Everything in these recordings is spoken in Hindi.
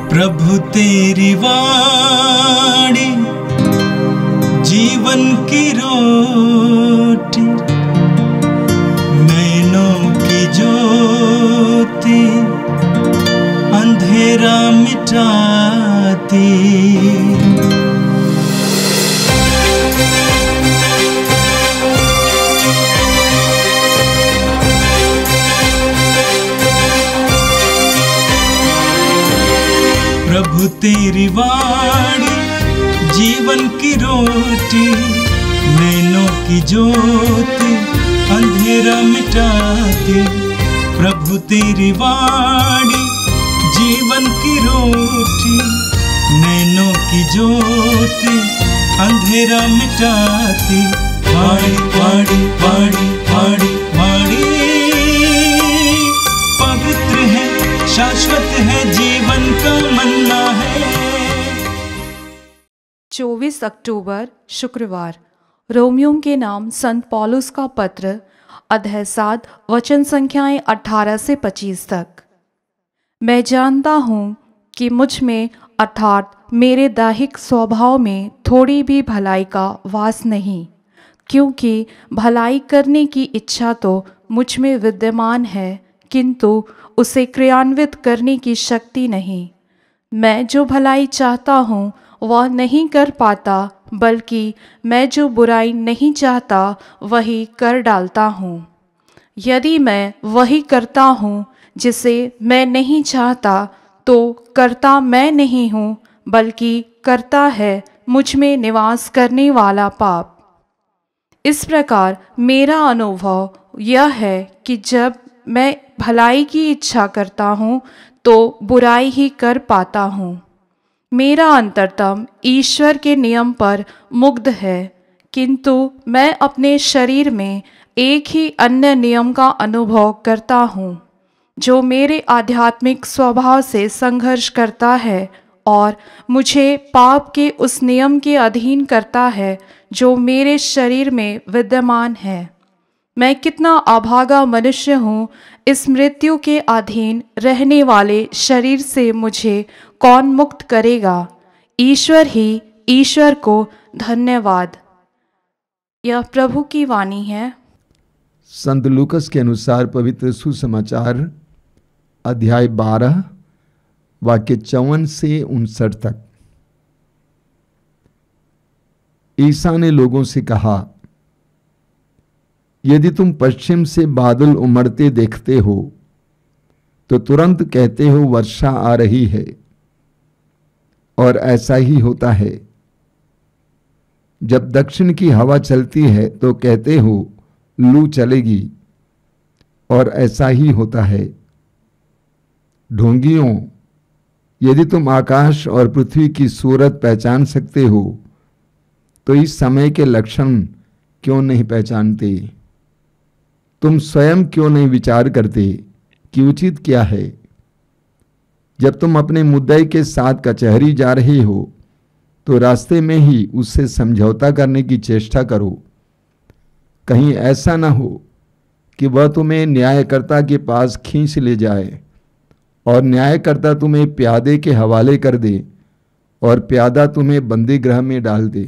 प्रभु तेरी वाणी जीवन की रोटी, नैनों की ज्योति अंधेरा मिटाती। प्रभु तेरी वाणी जीवन की रोटी, नैनों की ज्योति अंधेरा मिटाती। प्रभु तेरी वाणी जीवन की रोटी, नैनों की ज्योति अंधेरा मिटाती। वाणी वाणी वाणी वाणी वाणी पवित्र है, शाश्वत है, जीवन का मन्ना है। 24 अक्टूबर शुक्रवार। रोमियों के नाम संत पौलुस का पत्र, अध्याय 7, वचन संख्याएं 18 से 25 तक। मैं जानता हूँ कि मुझ में अर्थात मेरे दैहिक स्वभाव में थोड़ी भी भलाई का वास नहीं, क्योंकि भलाई करने की इच्छा तो मुझ में विद्यमान है, किंतु उसे क्रियान्वित करने की शक्ति नहीं। मैं जो भलाई चाहता हूँ वह नहीं कर पाता, बल्कि मैं जो बुराई नहीं चाहता वही कर डालता हूँ। यदि मैं वही करता हूँ जिसे मैं नहीं चाहता, तो करता मैं नहीं हूँ, बल्कि करता है मुझ में निवास करने वाला पाप। इस प्रकार मेरा अनुभव यह है कि जब मैं भलाई की इच्छा करता हूँ तो बुराई ही कर पाता हूँ। मेरा अंतरतम ईश्वर के नियम पर मुग्ध है, किंतु मैं अपने शरीर में एक ही अन्य नियम का अनुभव करता हूँ, जो मेरे आध्यात्मिक स्वभाव से संघर्ष करता है और मुझे पाप के उस नियम के अधीन करता है जो मेरे शरीर में विद्यमान है। मैं कितना अभागा मनुष्य हूँ! इस मृत्यु के अधीन रहने वाले शरीर से मुझे कौन मुक्त करेगा? ईश्वर ही ईश्वर को धन्यवाद। यह प्रभु की वाणी है। संत लूकस के अनुसार पवित्र सुसमाचार अध्याय 12 वाक्य 54 से 59 तक। ईसा ने लोगों से कहा, यदि तुम पश्चिम से बादल उमड़ते देखते हो तो तुरंत कहते हो वर्षा आ रही है, और ऐसा ही होता है। जब दक्षिण की हवा चलती है तो कहते हो लू चलेगी, और ऐसा ही होता है। ढोंगियों, यदि तुम आकाश और पृथ्वी की सूरत पहचान सकते हो तो इस समय के लक्षण क्यों नहीं पहचानते? तुम स्वयं क्यों नहीं विचार करते कि उचित क्या है? जब तुम अपने मुद्दई के साथ कचहरी जा रहे हो तो रास्ते में ही उससे समझौता करने की चेष्टा करो। कहीं ऐसा ना हो कि वह तुम्हें न्यायकर्ता के पास खींच ले जाए और न्यायकर्ता तुम्हें प्यादे के हवाले कर दे और प्यादा तुम्हें बंदी गृह में डाल दे।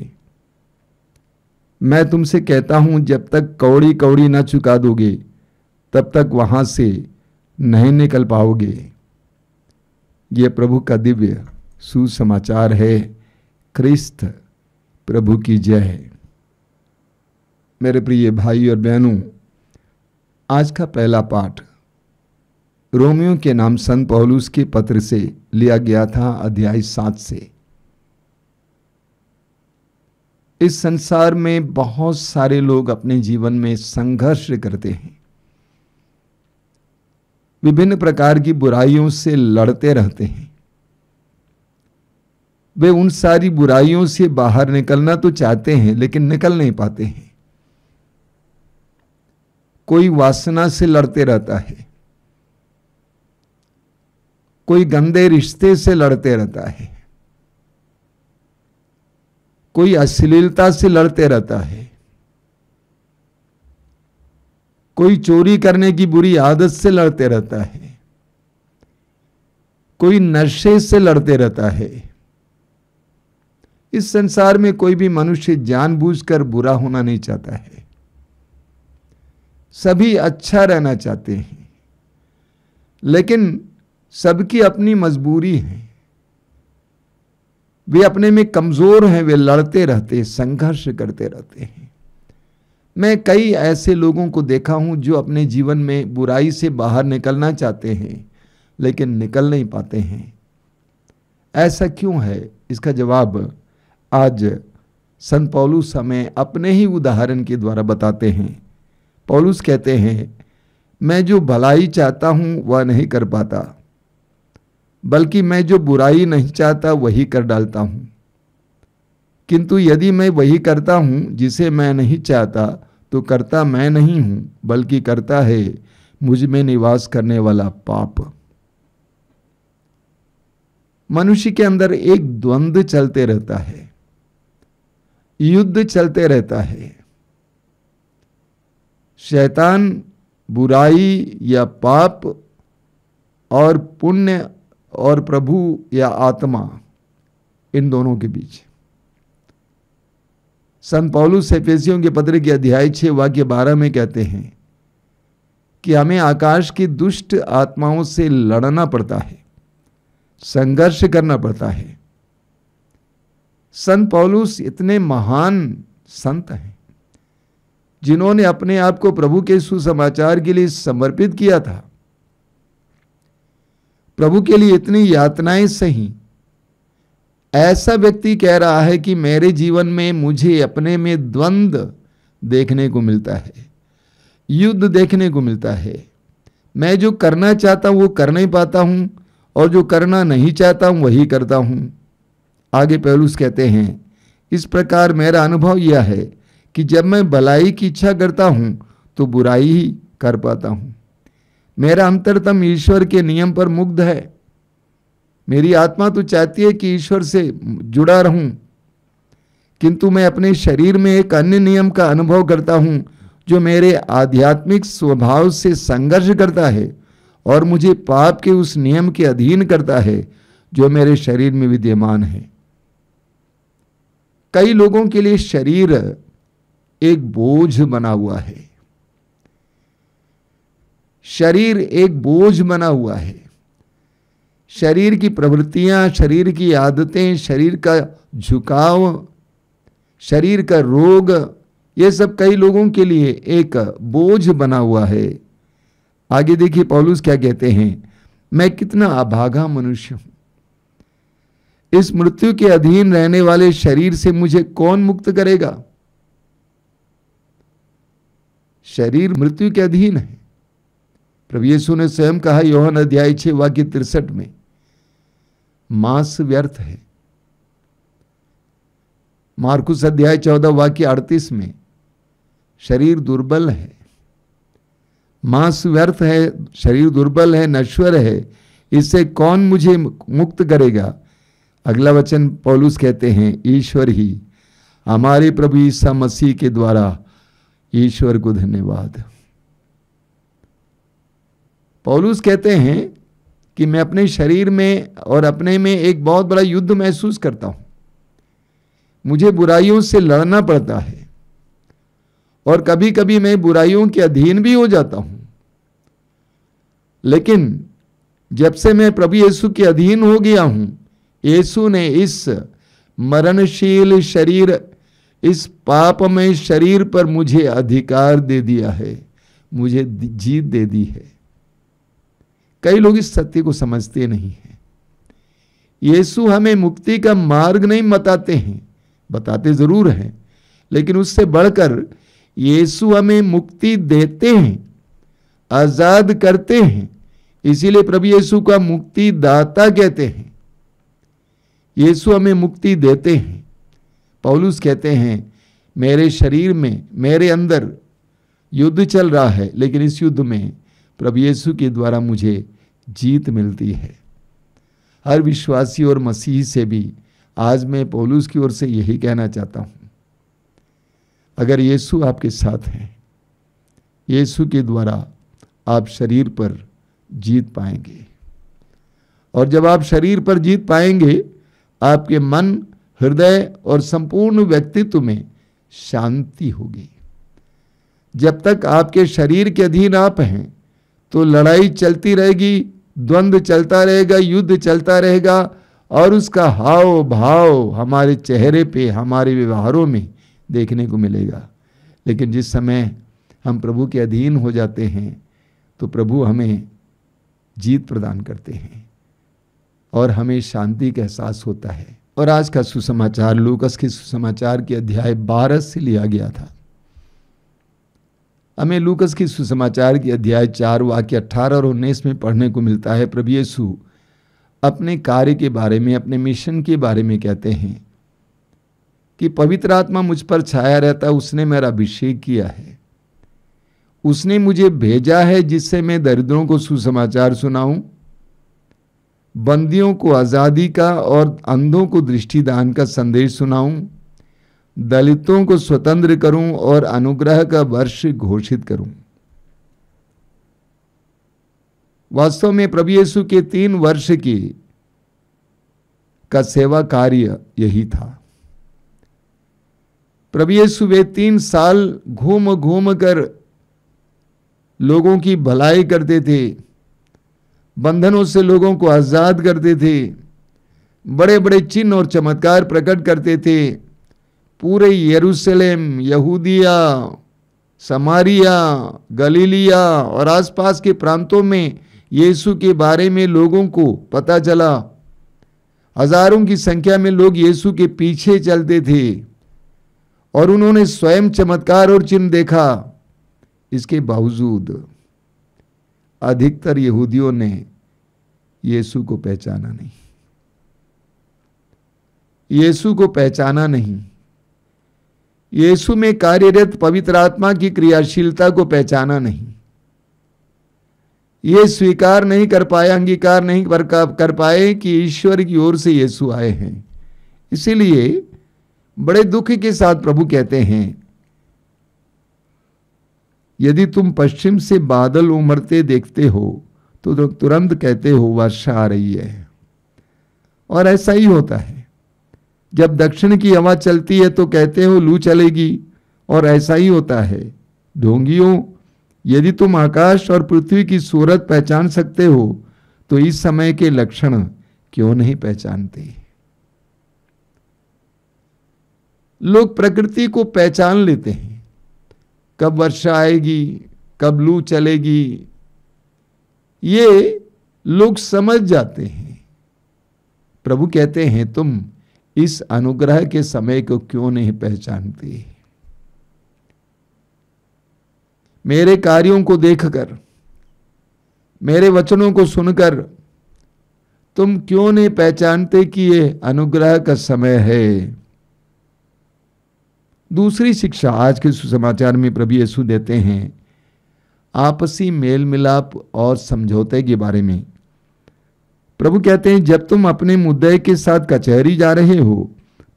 मैं तुमसे कहता हूं, जब तक कौड़ी कौड़ी न चुका दोगे तब तक वहां से नहीं निकल पाओगे। ये प्रभु का दिव्य सुसमाचार है। क्रिस्त प्रभु की जय। मेरे प्रिय भाई और बहनों, आज का पहला पाठ रोमियों के नाम संत पौलुस के पत्र से लिया गया था, अध्याय 7 से। इस संसार में बहुत सारे लोग अपने जीवन में संघर्ष करते हैं, विभिन्न प्रकार की बुराइयों से लड़ते रहते हैं। वे उन सारी बुराइयों से बाहर निकलना तो चाहते हैं, लेकिन निकल नहीं पाते हैं। कोई वासना से लड़ते रहता है, कोई गंदे रिश्ते से लड़ते रहता है, कोई अश्लीलता से लड़ते रहता है, कोई चोरी करने की बुरी आदत से लड़ते रहता है, कोई नशे से लड़ते रहता है। इस संसार में कोई भी मनुष्य जानबूझकर बुरा होना नहीं चाहता है। सभी अच्छा रहना चाहते हैं, लेकिन सबकी अपनी मजबूरी है। वे अपने में कमजोर हैं, वे लड़ते रहते, संघर्ष करते रहते हैं। मैं कई ऐसे लोगों को देखा हूं जो अपने जीवन में बुराई से बाहर निकलना चाहते हैं, लेकिन निकल नहीं पाते हैं। ऐसा क्यों है? इसका जवाब आज संत पौलुस हमें अपने ही उदाहरण के द्वारा बताते हैं। पौलुस कहते हैं, मैं जो भलाई चाहता हूं वह नहीं कर पाता, बल्कि मैं जो बुराई नहीं चाहता वही कर डालता हूं। किंतु यदि मैं वही करता हूं जिसे मैं नहीं चाहता, तो करता मैं नहीं हूं, बल्कि करता है मुझ में निवास करने वाला पाप। मनुष्य के अंदर एक द्वंद्व चलते रहता है, युद्ध चलते रहता है। शैतान बुराई या पाप और पुण्य और प्रभु या आत्मा, इन दोनों के बीच। संत पौलुस एफेसियों के पत्र के अध्याय 6 वाक्य 12 में कहते हैं कि हमें आकाश की दुष्ट आत्माओं से लड़ना पड़ता है, संघर्ष करना पड़ता है। संत पौलुस इतने महान संत हैं जिन्होंने अपने आप को प्रभु के सुसमाचार के लिए समर्पित किया था। प्रभु के लिए इतनी यातनाएं सही। ऐसा व्यक्ति कह रहा है कि मेरे जीवन में मुझे अपने में द्वंद्व देखने को मिलता है, युद्ध देखने को मिलता है। मैं जो करना चाहता हूं वो कर नहीं पाता हूं, और जो करना नहीं चाहता हूं वही करता हूं। आगे पौलुस कहते हैं, इस प्रकार मेरा अनुभव यह है कि जब मैं भलाई की इच्छा करता हूं तो बुराई ही कर पाता हूं। मेरा अंतरतम ईश्वर के नियम पर मुग्ध है। मेरी आत्मा तो चाहती है कि ईश्वर से जुड़ा रहूं, किंतु मैं अपने शरीर में एक अन्य नियम का अनुभव करता हूं जो मेरे आध्यात्मिक स्वभाव से संघर्ष करता है और मुझे पाप के उस नियम के अधीन करता है जो मेरे शरीर में विद्यमान है। कई लोगों के लिए शरीर एक बोझ बना हुआ है। शरीर एक बोझ बना हुआ है। शरीर की प्रवृत्तियां, शरीर की आदतें, शरीर का झुकाव, शरीर का रोग, ये सब कई लोगों के लिए एक बोझ बना हुआ है। आगे देखिए पौलुस क्या कहते हैं, मैं कितना अभागा मनुष्य हूं। इस मृत्यु के अधीन रहने वाले शरीर से मुझे कौन मुक्त करेगा? शरीर मृत्यु के अधीन है। प्रभु यीशु ने स्वयं कहा यूहन्ना अध्याय 6 वाक्य 63 में, मांस व्यर्थ है। मार्कुस अध्याय 14 वाक्य 38 में, शरीर दुर्बल है। मांस व्यर्थ है, शरीर दुर्बल है, नश्वर है, इससे कौन मुझे मुक्त करेगा? अगला वचन पौलुस कहते हैं, ईश्वर ही, हमारे प्रभु ईसा मसीह के द्वारा ईश्वर को धन्यवाद। पौलुस कहते हैं कि मैं अपने शरीर में और अपने में एक बहुत बड़ा युद्ध महसूस करता हूं। मुझे बुराइयों से लड़ना पड़ता है और कभी कभी मैं बुराइयों के अधीन भी हो जाता हूं। लेकिन जब से मैं प्रभु यीशु के अधीन हो गया हूं, यीशु ने इस मरणशील शरीर, इस पापमय शरीर पर मुझे अधिकार दे दिया है, मुझे जीत दे दी है। कई लोग इस सत्य को समझते नहीं हैं। यीशु हमें मुक्ति का मार्ग नहीं बताते हैं, बताते जरूर हैं, लेकिन उससे बढ़कर यीशु हमें मुक्ति देते हैं, आजाद करते हैं। इसीलिए प्रभु यीशु का मुक्ति दाता कहते हैं। यीशु हमें मुक्ति देते हैं। पौलुस कहते हैं, मेरे शरीर में, मेरे अंदर युद्ध चल रहा है, लेकिन इस युद्ध में प्रभु यीशु के द्वारा मुझे जीत मिलती है। हर विश्वासी और मसीही से भी आज मैं पौलुस की ओर से यही कहना चाहता हूं, अगर यीशु आपके साथ हैं, यीशु के द्वारा आप शरीर पर जीत पाएंगे और जब आप शरीर पर जीत पाएंगे, आपके मन, हृदय और संपूर्ण व्यक्तित्व में शांति होगी। जब तक आपके शरीर के अधीन आप हैं तो लड़ाई चलती रहेगी, द्वंद्व चलता रहेगा, युद्ध चलता रहेगा, और उसका हाव भाव हमारे चेहरे पे, हमारे व्यवहारों में देखने को मिलेगा। लेकिन जिस समय हम प्रभु के अधीन हो जाते हैं तो प्रभु हमें जीत प्रदान करते हैं और हमें शांति का एहसास होता है। और आज का सुसमाचार लूकस के सुसमाचार के अध्याय 12 से लिया गया था। हमें लूकस की सुसमाचार के अध्याय 4 वाक्य 18 और 19 में पढ़ने को मिलता है। प्रभु यीशु अपने कार्य के बारे में, अपने मिशन के बारे में कहते हैं कि पवित्र आत्मा मुझ पर छाया रहता, उसने मेरा अभिषेक किया है, उसने मुझे भेजा है जिससे मैं दरिद्रों को सुसमाचार सुनाऊं, बंदियों को आज़ादी का और अंधों को दृष्टिदान का संदेश सुनाऊं, दलितों को स्वतंत्र करूं और अनुग्रह का वर्ष घोषित करूं। वास्तव में प्रभु यीशु के 3 वर्ष का सेवा कार्य यही था। प्रभु यीशु वे 3 साल घूम घूम कर लोगों की भलाई करते थे, बंधनों से लोगों को आजाद करते थे, बड़े बड़े चिन्ह और चमत्कार प्रकट करते थे। पूरे यरूशलेम, यहूदिया, समारिया, गलीलिया और आसपास के प्रांतों में यीशु के बारे में लोगों को पता चला। हजारों की संख्या में लोग यीशु के पीछे चलते थे और उन्होंने स्वयं चमत्कार और चिन्ह देखा। इसके बावजूद अधिकतर यहूदियों ने यीशु को पहचाना नहीं, यीशु को पहचाना नहीं, यीशु में कार्यरत पवित्र आत्मा की क्रियाशीलता को पहचाना नहीं, ये स्वीकार नहीं कर पाए, अंगीकार नहीं कर पाए कि ईश्वर की ओर से यीशु आए हैं। इसीलिए बड़े दुख के साथ प्रभु कहते हैं, यदि तुम पश्चिम से बादल उमड़ते देखते हो तो तुरंत कहते हो वर्षा आ रही है। और ऐसा ही होता है, जब दक्षिण की हवा चलती है तो कहते हो लू चलेगी, और ऐसा ही होता है। ढोंगियों, यदि तुम आकाश और पृथ्वी की सूरत पहचान सकते हो तो इस समय के लक्षण क्यों नहीं पहचानते। लोग प्रकृति को पहचान लेते हैं, कब वर्षा आएगी, कब लू चलेगी, ये लोग समझ जाते हैं। प्रभु कहते हैं तुम इस अनुग्रह के समय को क्यों नहीं पहचानते। मेरे कार्यों को देखकर, मेरे वचनों को सुनकर तुम क्यों नहीं पहचानते कि ये अनुग्रह का समय है। दूसरी शिक्षा आज के सुसमाचार में प्रभु यीशु देते हैं आपसी मेल मिलाप और समझौते के बारे में। प्रभु कहते हैं जब तुम अपने मुद्दे के साथ कचहरी जा रहे हो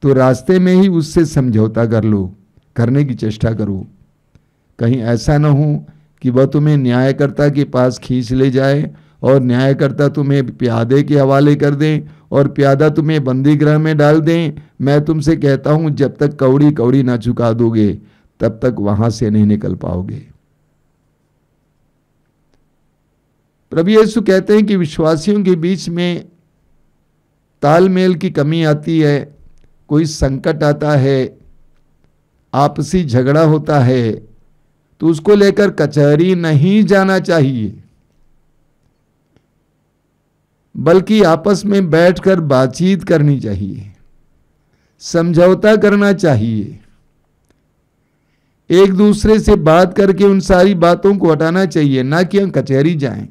तो रास्ते में ही उससे समझौता कर लो, करने की चेष्टा करो। कहीं ऐसा न हो कि वह तुम्हें न्यायकर्ता के पास खींच ले जाए और न्यायकर्ता तुम्हें प्यादे के हवाले कर दे और प्यादा तुम्हें बंदी गृह में डाल दें। मैं तुमसे कहता हूं जब तक कौड़ी कौड़ी ना चुका दोगे तब तक वहां से नहीं निकल पाओगे। प्रभु यीशु कहते हैं कि विश्वासियों के बीच में तालमेल की कमी आती है, कोई संकट आता है, आपसी झगड़ा होता है तो उसको लेकर कचहरी नहीं जाना चाहिए, बल्कि आपस में बैठकर बातचीत करनी चाहिए, समझौता करना चाहिए, एक दूसरे से बात करके उन सारी बातों को हटाना चाहिए, ना कि हम कचहरी जाएं।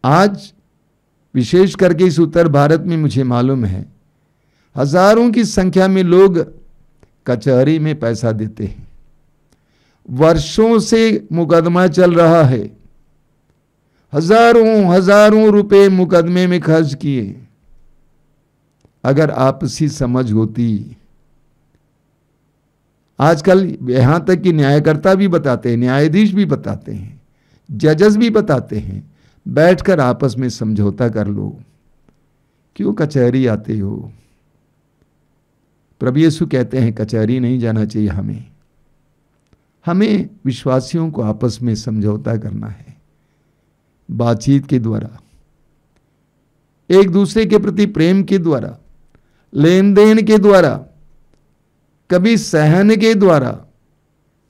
आज विशेष करके इस उत्तर भारत में मुझे मालूम है हजारों की संख्या में लोग कचहरी में पैसा देते हैं। वर्षों से मुकदमा चल रहा है, हजारों रुपए मुकदमे में खर्च किए। अगर आपसी समझ होती, आजकल यहां तक कि न्यायकर्ता भी बताते हैं, न्यायाधीश भी बताते हैं, जजेस भी बताते हैं, बैठकर आपस में समझौता कर लो। क्यों कचहरी आते हो? प्रभु यीशु कहते हैं कचहरी नहीं जाना चाहिए हमें विश्वासियों को आपस में समझौता करना है, बातचीत के द्वारा, एक दूसरे के प्रति प्रेम के द्वारा, लेन देन के द्वारा, कभी सहन के द्वारा,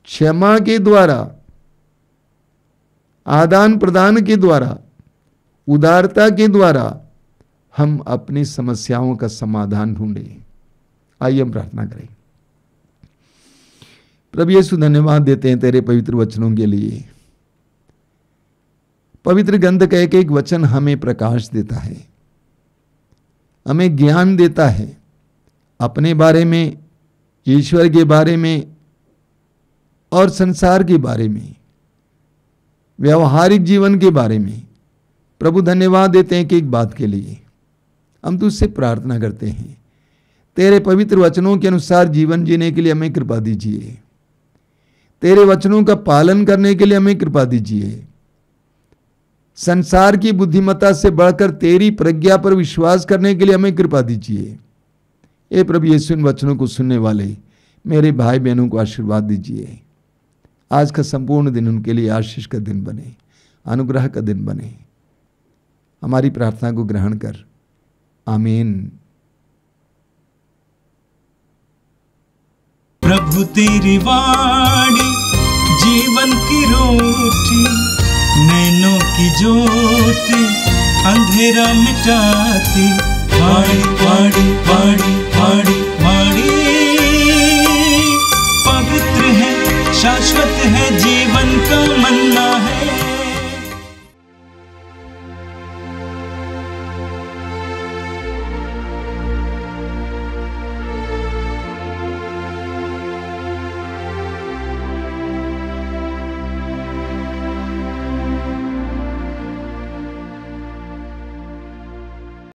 क्षमा के द्वारा, आदान प्रदान के द्वारा, उदारता के द्वारा हम अपनी समस्याओं का समाधान ढूंढें। आइए हम प्रार्थना करें। प्रभु यीशु धन्यवाद देते हैं तेरे पवित्र वचनों के लिए। पवित्र ग्रंथ का एक एक वचन हमें प्रकाश देता है, हमें ज्ञान देता है अपने बारे में, ईश्वर के बारे में और संसार के बारे में, व्यवहारिक जीवन के बारे में। प्रभु धन्यवाद देते हैं कि एक बात के लिए हम तुझसे प्रार्थना करते हैं, तेरे पवित्र वचनों के अनुसार जीवन जीने के लिए हमें कृपा दीजिए, तेरे वचनों का पालन करने के लिए हमें कृपा दीजिए। संसार की बुद्धिमत्ता से बढ़कर तेरी प्रज्ञा पर विश्वास करने के लिए हमें कृपा दीजिए। हे प्रभु यीशु, इन वचनों को सुनने वाले मेरे भाई बहनों को आशीर्वाद दीजिए। आज का संपूर्ण दिन उनके लिए आशीष का दिन बने, अनुग्रह का दिन बने। हमारी प्रार्थना को ग्रहण कर, आमीन। प्रभु तेरी वाणी जीवन की रोटी, नैनों की ज्योति अंधेरा मिटाती। वाणी वाणी वाणी वाणी वाणी पवित्र है, शाश्वत है जीवन का मन।